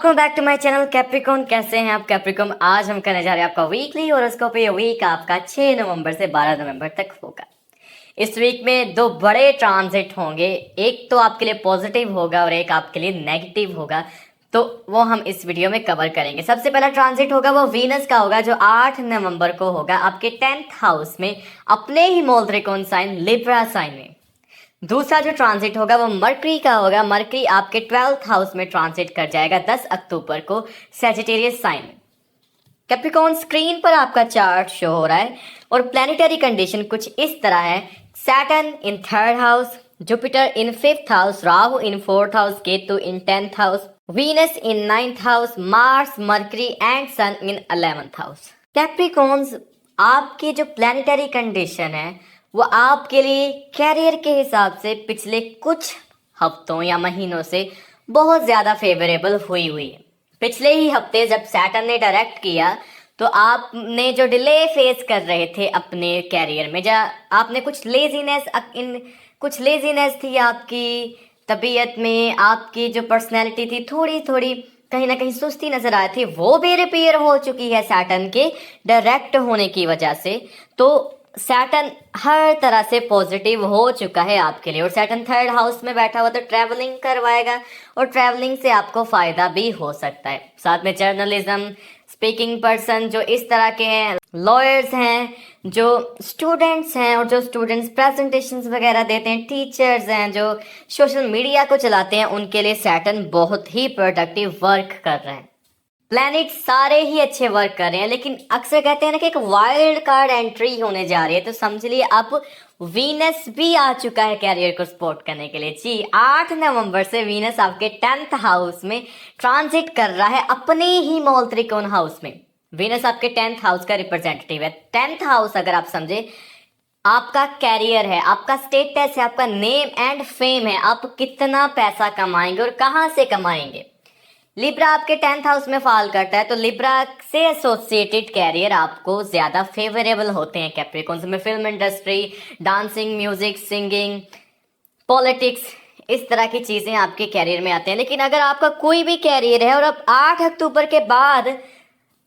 Welcome back to my channel Capricorn. कैसे हैं आप कैप्रिकॉन? आज हम करने जा रहे हैं आपका वीकली हॉरोस्कोप। ये वीक आपका 6 नवंबर से 12 नवंबर तक होगा। इस वीक में दो बड़े ट्रांजिट होंगे, एक तो आपके लिए पॉजिटिव होगा और एक आपके लिए नेगेटिव होगा, तो वो हम इस वीडियो में कवर करेंगे। सबसे पहला ट्रांजिट होगा वो वीनस का होगा, जो 8 नवंबर को होगा आपके 10th हाउस में, अपने ही मूल त्रिकोण साइन लिब्रा साइन में। दूसरा जो ट्रांजिट होगा वो मरकरी का होगा। मरकरी आपके 12th हाउस में ट्रांजिट कर जाएगा 10 अक्टूबर को सैजिटेरियस साइन में। कैप्रिकॉर्न, स्क्रीन पर आपका चार्ट शो हो रहा है और प्लैनेटरी कंडीशन कुछ इस तरह है। Saturn in 3rd house, Jupiter in 5th house, Rahu in 4th house, Ketu in 10th house, Venus in 9th house, Mars, Mercury and sun in 11th house. Capricorns, आपकी जो प्लैनेटरी कंडीशन है वो आपके लिए कैरियर के हिसाब से पिछले कुछ हफ्तों या महीनों से बहुत ज़्यादा फेवरेबल हुई है। पिछले ही हफ्ते जब सैटर्न ने डायरेक्ट किया तो आपने जो डिले फेस कर रहे थे अपने कैरियर में, जहाँ आपने कुछ लेजीनेस थी आपकी तबीयत में, आपकी जो पर्सनैलिटी थी थोड़ी थोड़ी कहीं ना कहीं सुस्ती नजर आई थी, वो भी रिपेयर हो चुकी है सैटर्न के डायरेक्ट होने की वजह से। तो सैटर्न हर तरह से पॉजिटिव हो चुका है आपके लिए, और सैटर्न 3rd हाउस में बैठा हुआ तो ट्रैवलिंग करवाएगा और ट्रैवलिंग से आपको फायदा भी हो सकता है। साथ में जर्नलिज्म, स्पीकिंग पर्सन जो इस तरह के हैं, लॉयर्स हैं, जो स्टूडेंट्स हैं और जो स्टूडेंट्स प्रेजेंटेशंस वगैरह देते हैं, टीचर्स हैं जो सोशल मीडिया को चलाते हैं, उनके लिए सैटर्न बहुत ही प्रोडक्टिव वर्क कर रहे हैं। प्लैनेट सारे ही अच्छे वर्क कर रहे हैं, लेकिन अक्सर कहते हैं ना कि एक वाइल्ड कार्ड एंट्री होने जा रही है, तो समझ लिए अब वीनस भी आ चुका है कैरियर को सपोर्ट करने के लिए। जी, 8 नवंबर से वीनस आपके 10th हाउस में ट्रांजिट कर रहा है, अपने ही मूल त्रिकोण हाउस में। वीनस आपके 10th हाउस का रिप्रेजेंटेटिव है। 10th हाउस अगर आप समझे, आपका कैरियर है, आपका स्टेटस है, आपका नेम एंड फेम है, आप कितना पैसा कमाएंगे और कहाँ से कमाएंगे। लिब्रा आपके 10th हाउस में फॉल करता है, तो लिब्रा से एसोसिएटेड कैरियर आपको ज्यादा फेवरेबल होते हैं कैप्रिकॉर्न्स में। Film industry, dancing, music, singing, politics, इस तरह की चीजें आपके कैरियर में आते हैं। लेकिन अगर आपका कोई भी कैरियर है और अब 8 अक्टूबर के बाद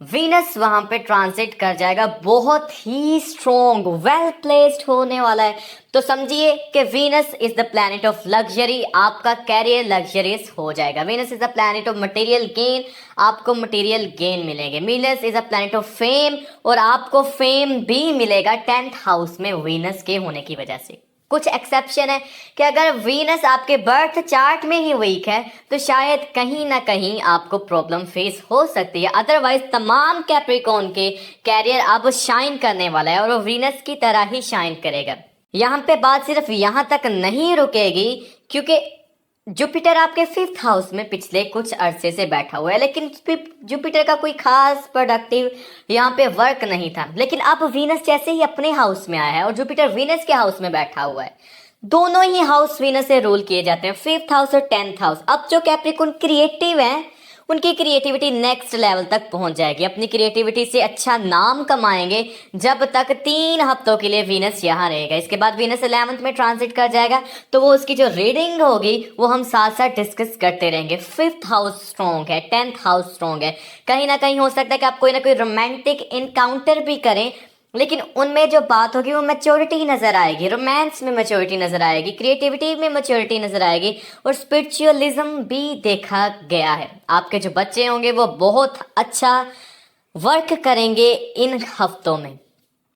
वीनस वहां पे ट्रांजिट कर जाएगा, बहुत ही स्ट्रॉन्ग वेल प्लेस्ड होने वाला है, तो समझिए कि Venus is the planet of luxury. आपका कैरियर लग्जरियस हो जाएगा। Venus is the planet of material gain, आपको मटेरियल गेन मिलेंगे। Venus is a planet of fame, और आपको फेम भी मिलेगा 10th हाउस में वीनस के होने की वजह से। कुछ एक्सेप्शन है कि अगर वीनस आपके बर्थ चार्ट में ही वीक है तो शायद कहीं ना कहीं आपको प्रॉब्लम फेस हो सकती है। अदरवाइज तमाम कैप्रिकॉर्न के कैरियर अब शाइन करने वाला है और वो वीनस की तरह ही शाइन करेगा। यहाँ पे बात सिर्फ यहाँ तक नहीं रुकेगी, क्योंकि जुपिटर आपके 5th हाउस में पिछले कुछ अरसे से बैठा हुआ है, लेकिन जुपिटर का कोई खास प्रोडक्टिव यहाँ पे वर्क नहीं था। लेकिन अब वीनस जैसे ही अपने हाउस में आया है और जुपिटर वीनस के हाउस में बैठा हुआ है, दोनों ही हाउस वीनस से रूल किए जाते हैं, 5th हाउस और 10th हाउस। अब जो कैप्रिकॉर्न क्रिएटिव हैं, उनकी क्रिएटिविटी नेक्स्ट लेवल तक पहुंच जाएगी। अपनी क्रिएटिविटी से अच्छा नाम कमाएंगे जब तक 3 हफ्तों के लिए वीनस यहाँ रहेगा। इसके बाद वीनस 11th में ट्रांजिट कर जाएगा, तो वो उसकी जो रीडिंग होगी वो हम साथ साथ डिस्कस करते रहेंगे। 5th हाउस स्ट्रॉन्ग है, 10th हाउस स्ट्रॉन्ग है। कहीं ना कहीं हो सकता है कि आप कोई ना कोई रोमांटिक इनकाउंटर भी करें, लेकिन उनमें जो बात होगी वो मैच्योरिटी नजर आएगी, रोमांस में मैच्योरिटी नजर आएगी, क्रिएटिविटी में मैच्योरिटी नजर आएगी, और स्पिरिचुअलिज्म भी देखा गया है। आपके जो बच्चे होंगे वो बहुत अच्छा वर्क करेंगे इन हफ्तों में,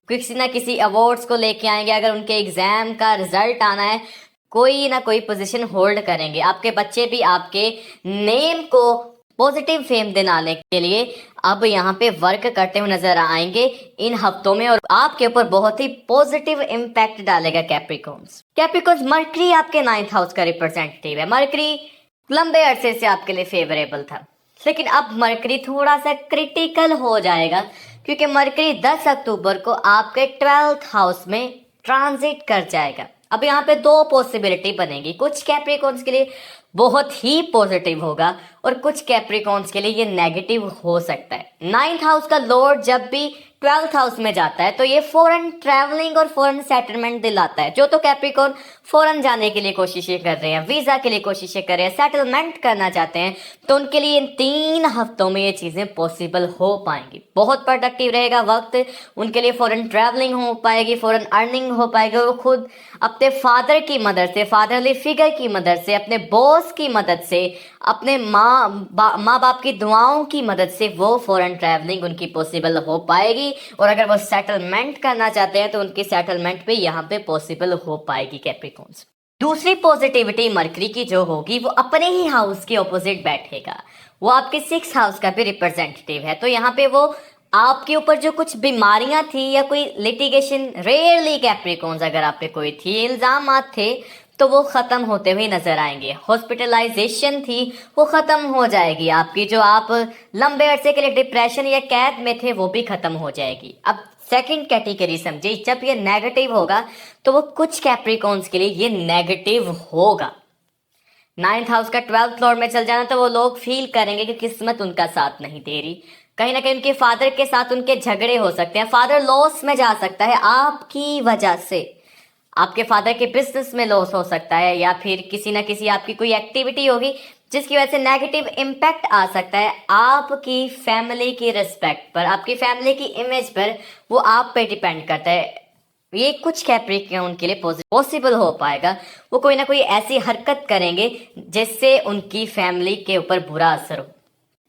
किसी ना किसी अवार्ड्स को लेके आएंगे। अगर उनके एग्जाम का रिजल्ट आना है, कोई ना कोई पोजीशन होल्ड करेंगे। आपके बच्चे भी आपके नेम को पॉजिटिव फेम दिलाने के लिए अब यहाँ पे वर्क करते हुए नजर आएंगे इन हफ्तों में, और आपके ऊपर बहुत ही पॉजिटिव इम्पैक्ट डालेगा कैप्रिकॉर्न्स। मरकरी आपके 9th हाउस का रिप्रेजेंटेटिव है। मरकरी लंबे अरसे से आपके लिए फेवरेबल था, लेकिन अब मरकरी थोड़ा सा क्रिटिकल हो जाएगा, क्योंकि मरकरी 10 अक्टूबर को आपके 12th हाउस में ट्रांजिट कर जाएगा। अब यहाँ पे 2 पॉसिबिलिटी बनेगी कुछ कैप्रिकॉर्न्स के लिए। बहुत ही पॉजिटिव होगा, और कुछ कैप्रिकॉन्स के लिए ये नेगेटिव हो सकता है। 9th हाउस का लॉर्ड जब भी 12th हाउस में जाता है तो ये फॉरेन ट्रैवलिंग और फॉरेन सेटलमेंट दिलाता है। जो तो कैप्रिकॉन फॉरेन जाने के लिए कोशिशें कर रहे हैं, वीजा के लिए कोशिशें कर रहे हैं, सेटलमेंट करना चाहते हैं, तो उनके लिए इन 3 हफ्तों में ये चीजें पॉसिबल हो पाएंगी। बहुत प्रोडक्टिव रहेगा वक्त उनके लिए, फॉरेन ट्रैवलिंग हो पाएगी, फॉरेन अर्निंग हो पाएगी, वो खुद अपने फादर की मदद से, फादरली फिगर की मदद से, अपने बॉस की मदद से, अपने माँ बाप की दुआओं की मदद से वो फॉरेन ट्रैवलिंग उनकी पॉसिबल हो पाएगी। और अगर वो सेटलमेंट करना चाहते हैं तो उनकी सेटलमेंट भी यहाँ पे पॉसिबल हो पाएगी कैप्रिकॉन्स। दूसरी पॉजिटिविटी मरकरी की जो होगी वो अपने ही हाउस के ऑपोजिट बैठेगा, वो आपके 6th हाउस का भी रिप्रेजेंटेटिव है। तो यहाँ पे वो आपके ऊपर जो कुछ बीमारियां थी या कोई लिटिगेशन, रेयरली कैप्रिकॉन्स अगर आप पे कोई थी, इल्जामात थे, तो वो खत्म होते हुए नजर आएंगे। हॉस्पिटलाइजेशन थी वो खत्म हो जाएगी आपकी, जो आप लंबे अरसे के लिए डिप्रेशन या कैद में थे वो भी खत्म हो जाएगी। अब सेकंड कैटेगरी समझे, जब ये नेगेटिव होगा तो वो कुछ कैप्रिकॉन्स के लिए ये नेगेटिव होगा। 9th हाउस का 12th लॉर्ड में चल जाना, तो वो लोग फील करेंगे कि किस्मत उनका साथ नहीं दे रही। कहीं ना कहीं उनके फादर के साथ उनके झगड़े हो सकते हैं, फादर लॉस में जा सकता है आपकी वजह से, आपके फादर के बिजनेस में लॉस हो सकता है, या फिर किसी ना किसी आपकी कोई एक्टिविटी होगी जिसकी वजह से नेगेटिव इम्पैक्ट आ सकता है आपकी फैमिली की रिस्पेक्ट पर, आपकी फैमिली की इमेज पर। वो आप पे डिपेंड करता है। ये कुछ कैप्रिकॉर्न के लिए पॉसिबल हो पाएगा, वो कोई ना कोई ऐसी हरकत करेंगे जिससे उनकी फैमिली के ऊपर बुरा असर हो।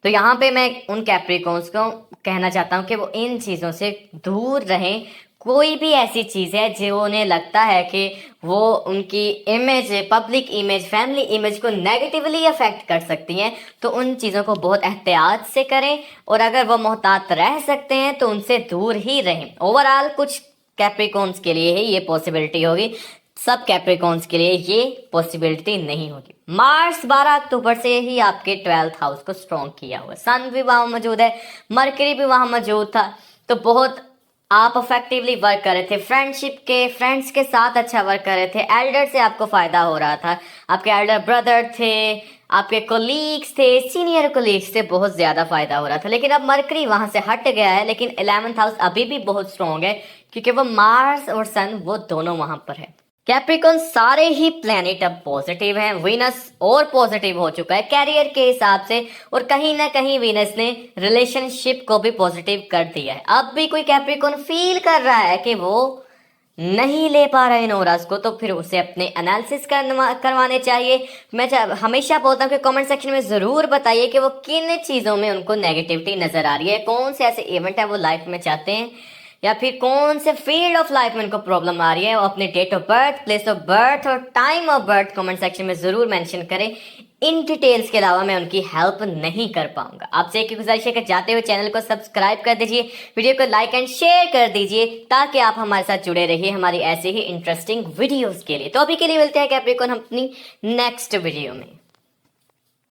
तो यहाँ पे मैं उन कैप्रिकॉर्न्स को कहना चाहता हूँ कि वो इन चीज़ों से दूर रहें। कोई भी ऐसी चीज़ है जो उन्हें लगता है कि वो उनकी image, public image, family image को नेगेटिवली अफेक्ट कर सकती हैं, तो उन चीज़ों को बहुत एहतियात से करें, और अगर वो मोहतात रह सकते हैं तो उनसे दूर ही रहें। ओवरऑल कुछ कैप्रिकॉर्न्स के लिए ही ये पॉसिबिलिटी होगी, सब कैप्रिकॉर्न्स के लिए ये पॉसिबिलिटी नहीं होगी। मार्स 12 अक्टूबर से ही आपके 12th हाउस को स्ट्रॉन्ग किया हुआ, सन भी वहां मौजूद है, मरकरी भी वहां मौजूद था, तो बहुत आप इफेक्टिवली वर्क कर रहे थे, फ्रेंड्स के साथ अच्छा वर्क कर रहे थे, एल्डर से आपको फायदा हो रहा था, आपके एल्डर ब्रदर थे, आपके कोलीग्स थे, सीनियर कोलीग्स से बहुत ज्यादा फायदा हो रहा था। लेकिन अब मरकरी वहां से हट गया है, लेकिन 11th हाउस अभी भी बहुत स्ट्रॉन्ग है, क्योंकि वो मार्स और सन वो दोनों वहां पर है। कैप्रिकॉर्न सारे ही प्लैनेट अब पॉजिटिव हैं, वीनस और पॉजिटिव हो चुका है कैरियर के हिसाब से, और कहीं ना कहीं वीनस ने रिलेशनशिप को भी पॉजिटिव कर दिया है। अब भी कोई कैप्रिकॉर्न फील कर रहा है कि वो नहीं ले पा रहे इन ऑरास को, तो फिर उसे अपने एनालिसिस करवाने चाहिए। मैं हमेशा बोलता हूँ कि कमेंट सेक्शन में ज़रूर बताइए कि वो किन चीज़ों में उनको नेगेटिविटी नज़र आ रही है, कौन से ऐसे इवेंट है वो लाइफ में चाहते हैं, या फिर कौन से फील्ड ऑफ लाइफ में उनको प्रॉब्लम आ रही है। वो अपने date of birth, place of birth और time of birth comment section में ज़रूर मेंशन करें। इन डिटेल्स के अलावा मैं उनकी हेल्प नहीं कर पाऊंगा। आपसे एक गुजारिश है कि जाते हुए चैनल को सब्सक्राइब कर दीजिए, वीडियो को लाइक एंड शेयर कर दीजिए, ताकि आप हमारे साथ जुड़े रहिए हमारी ऐसे ही इंटरेस्टिंग वीडियोस के लिए। तो अभी के लिए मिलते हैं कैप्रिकॉर्न अपनी नेक्स्ट वीडियो में।